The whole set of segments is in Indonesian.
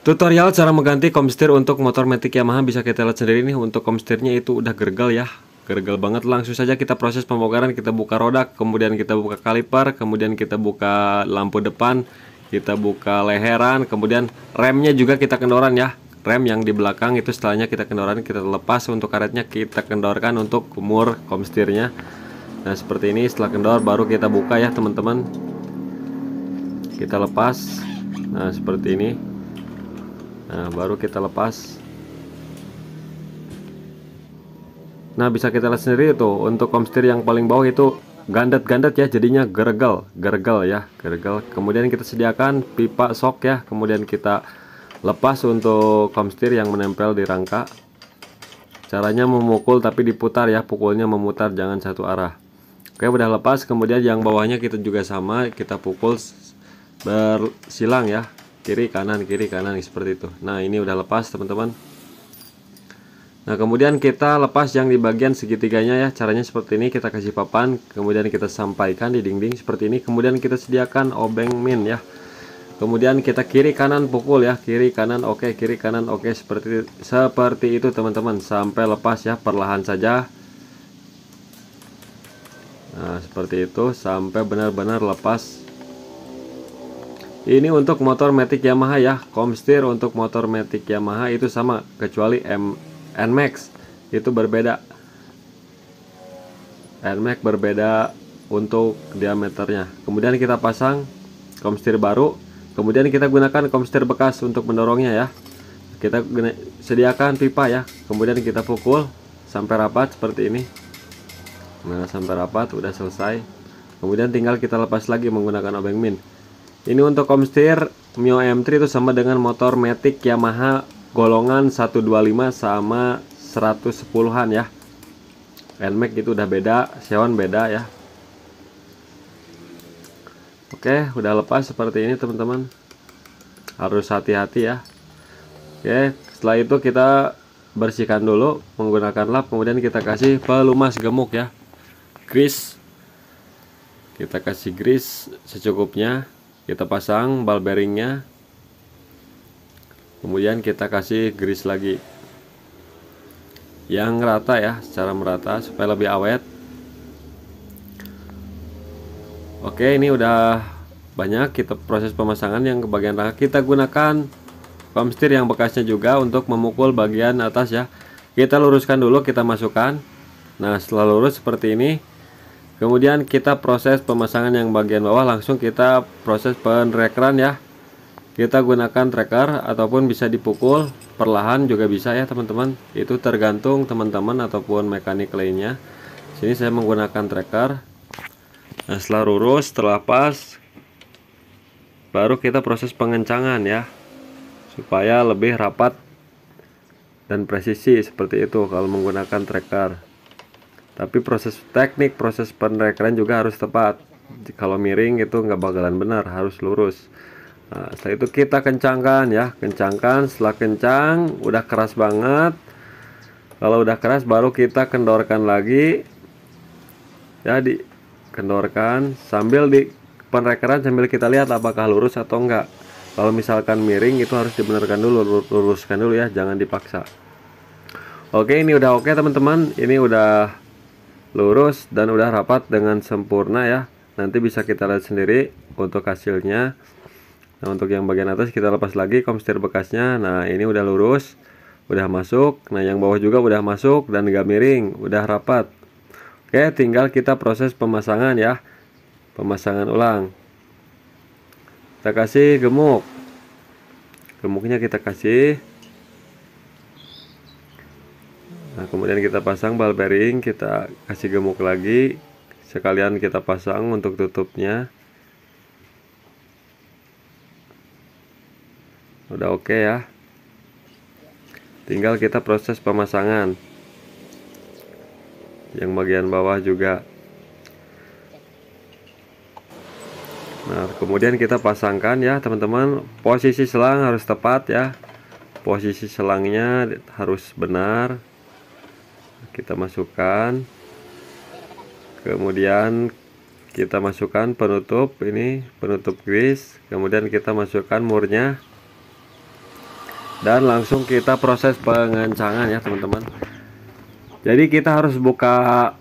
Tutorial cara mengganti komstir untuk motor matic Yamaha bisa kita lihat sendiri nih. Untuk komstirnya itu udah gergal ya, gergal banget. Langsung saja kita proses pembongkaran. Kita buka roda, kemudian kita buka kaliper, kemudian kita buka lampu depan, kita buka leheran, kemudian remnya juga kita kendoran ya. Rem yang di belakang itu setelahnya kita kendoran, kita lepas. Untuk karetnya kita kendorkan untuk mur komstirnya. Nah seperti ini. Setelah kendor baru kita buka ya teman-teman, kita lepas. Nah seperti ini. Nah baru kita lepas. Nah bisa kita lihat sendiri tuh, untuk komstir yang paling bawah itu gandet-gandet ya, jadinya gergal ya, gergal. Kemudian kita sediakan pipa sok ya, kemudian kita lepas untuk komstir yang menempel di rangka. Caranya memukul tapi diputar ya, pukulnya memutar, jangan satu arah. Oke udah lepas. Kemudian yang bawahnya kita juga sama, kita pukul bersilang ya, kiri kanan seperti itu. Nah ini udah lepas teman-teman. Nah kemudian kita lepas yang di bagian segitiganya ya. Caranya seperti ini, kita kasih papan, kemudian kita sampaikan di dinding seperti ini. Kemudian kita sediakan obeng min ya, kemudian kita kiri kanan pukul ya, kiri kanan oke, kiri kanan oke, seperti itu teman-teman, sampai lepas ya, perlahan saja. Nah seperti itu sampai benar-benar lepas. Ini untuk motor matic Yamaha ya. Komstir untuk motor matic Yamaha itu sama, kecuali NMAX itu berbeda. NMAX berbeda untuk diameternya. Kemudian kita pasang komstir baru, kemudian kita gunakan komstir bekas untuk mendorongnya ya. Kita sediakan pipa ya, kemudian kita pukul sampai rapat seperti ini. Nah sampai rapat, udah selesai. Kemudian tinggal kita lepas lagi menggunakan obeng min. Ini untuk komstir Mio M3 itu sama dengan motor matic Yamaha golongan 125 sama 110-an ya. NMAX itu udah beda, Xeon beda ya. Oke udah lepas seperti ini teman-teman, harus hati-hati ya. Oke setelah itu kita bersihkan dulu menggunakan lap, kemudian kita kasih pelumas gemuk ya, grease. Kita kasih grease secukupnya. Kita pasang ball bearingnya, kemudian kita kasih grease lagi yang rata ya, secara merata supaya lebih awet. Oke ini udah banyak. Kita proses pemasangan yang ke bagian rangka. Kita gunakan komstir yang bekasnya juga untuk memukul bagian atas ya. Kita luruskan dulu, kita masukkan. Nah setelah lurus seperti ini, kemudian kita proses pemasangan yang bagian bawah, langsung kita proses penrekeran ya. Kita gunakan tracker ataupun bisa dipukul perlahan juga bisa ya teman-teman. Itu tergantung teman-teman ataupun mekanik lainnya. Sini saya menggunakan tracker. Nah setelah lurus, setelah pas, baru kita proses pengencangan ya, supaya lebih rapat dan presisi seperti itu kalau menggunakan tracker. Tapi proses teknik, proses penrekeran juga harus tepat. Kalau miring itu nggak bakalan benar, harus lurus. Nah, setelah itu kita kencangkan ya, kencangkan. Setelah kencang, udah keras banget. Kalau udah keras baru kita kendorkan lagi. Ya, dikendorkan sambil di penrekeran, sambil kita lihat apakah lurus atau enggak. Kalau misalkan miring itu harus dibenarkan dulu, luruskan dulu ya, jangan dipaksa. Oke, ini udah oke teman-teman. Ini udah lurus dan udah rapat dengan sempurna ya. Nanti bisa kita lihat sendiri untuk hasilnya. Nah untuk yang bagian atas kita lepas lagi komstir bekasnya. Nah ini udah lurus, udah masuk. Nah yang bawah juga udah masuk dan gak miring, udah rapat. Oke tinggal kita proses pemasangan ya, pemasangan ulang. Kita kasih gemuk, gemuknya kita kasih. Nah kemudian kita pasang ball bearing, kita kasih gemuk lagi, sekalian kita pasang untuk tutupnya. Udah oke ya, tinggal kita proses pemasangan yang bagian bawah juga. Nah kemudian kita pasangkan ya teman-teman. Posisi selang harus tepat ya, posisi selangnya harus benar. Kita masukkan, kemudian kita masukkan penutup, ini penutup grease, kemudian kita masukkan murnya. dan langsung kita proses pengencangan ya teman-teman. Jadi kita harus buka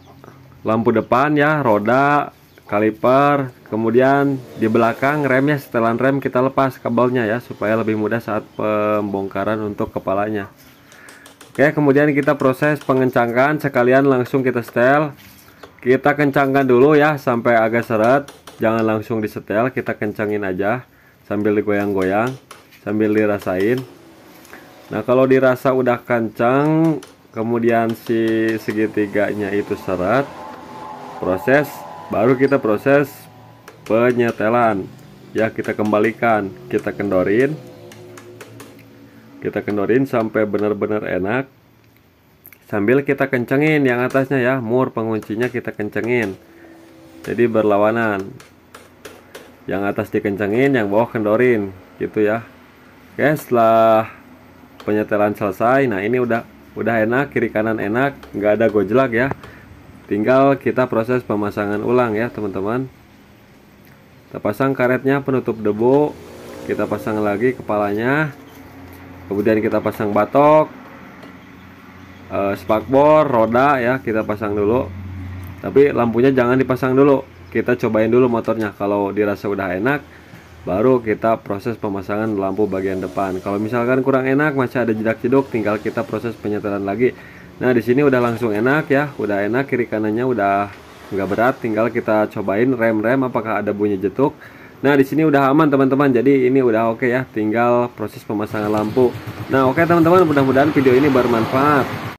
lampu depan ya, roda, kaliper, kemudian di belakang remnya, setelan rem kita lepas kabelnya ya, supaya lebih mudah saat pembongkaran untuk kepalanya. Oke, kemudian kita proses pengencangan, sekalian langsung kita setel. Kita kencangkan dulu ya sampai agak seret, jangan langsung disetel, kita kencangin aja sambil digoyang-goyang, sambil dirasain. Nah kalau dirasa udah kencang, kemudian si segitiganya itu seret, baru kita proses penyetelan ya, kita kembalikan, kita kendorin sampai benar-benar enak, sambil kita kencengin yang atasnya ya, mur penguncinya kita kencengin, jadi berlawanan, yang atas dikencengin, yang bawah kendorin gitu ya. Oke, setelah penyetelan selesai, nah ini udah enak, kiri kanan enak, nggak ada gojlak ya. Tinggal kita proses pemasangan ulang ya teman-teman. Kita pasang karetnya penutup debu, kita pasang lagi kepalanya, kemudian kita pasang batok, spakbor, roda ya, kita pasang dulu. Tapi lampunya jangan dipasang dulu, kita cobain dulu motornya. Kalau dirasa udah enak, baru kita proses pemasangan lampu bagian depan. Kalau misalkan kurang enak, masih ada jedak-jeduk, tinggal kita proses penyetelan lagi. Nah di sini udah langsung enak ya, udah enak, kiri kanannya udah nggak berat, tinggal kita cobain rem apakah ada bunyi jetuk. Nah di sini udah aman teman-teman, jadi ini udah oke ya, tinggal proses pemasangan lampu. Nah oke teman-teman, mudah-mudahan video ini bermanfaat.